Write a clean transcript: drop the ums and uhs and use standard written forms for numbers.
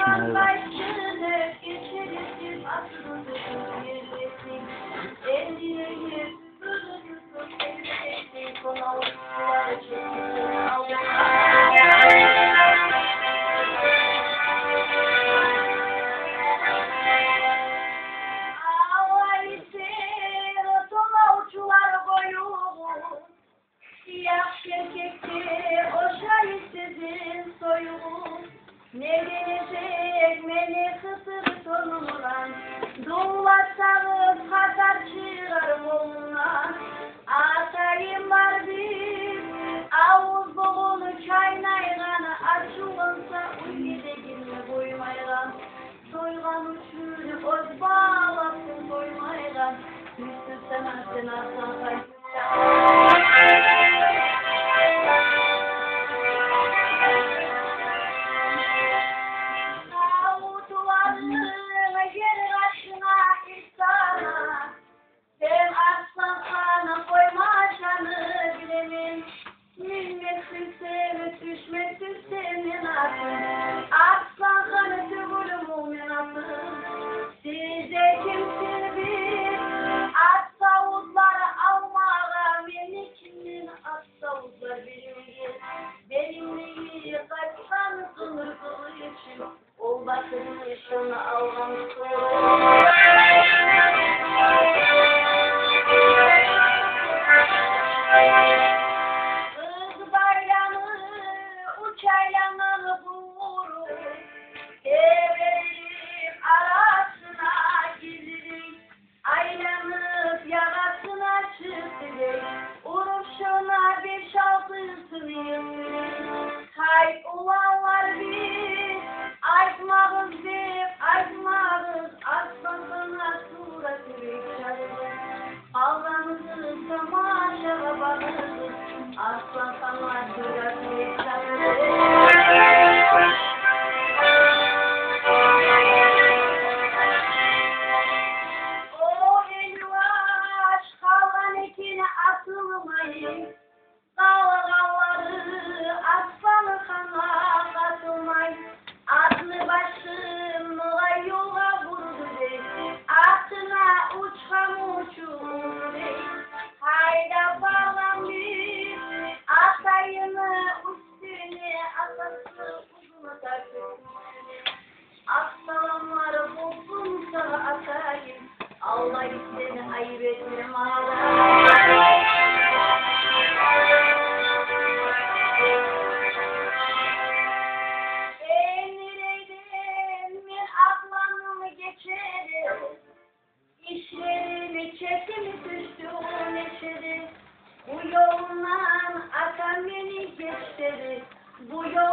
Merhaba. Ne gelecek beni kısır sonumdan, doğularsanız kadar çıkarım ondan. Atayım var bir avuz boğunu kaynaygan, açılınsa uyuyda girme koymaygan. Soygan uçunu öz bağlasın koymaygan, üstü sen atsan kaysın. Size kimsin bir at savuzları almağa, beni kimin at savuzlar benimle kaçsan sınır kılı için ol batırın yaşını algan kız bayramı uçaylananı vurur, devrelim arasına gidilir, aylanıp yarasına çıkılır, uruşuna bir şaltısını yıkılır. Kayıp olanlar bir, aytmağız bir, aytmağız, aslasına suratı bir çalır. Aldanızı tamaşa bakırız, aslan sana suratı bir çalır. Atılmayın, kavgaları aslanı kana katılmayın. Atlı başım olay yola vurdu dey, atına uçam uçum dey. Hayda bağlan bir, atayını üstüne atası uzun taksın. Aslanları bulsun sana atayım, Allah seni ayıp etmem ağlar. İşlerimi çekimi düştüm neşeri, bu yoldan atan beni geçleri, bu yol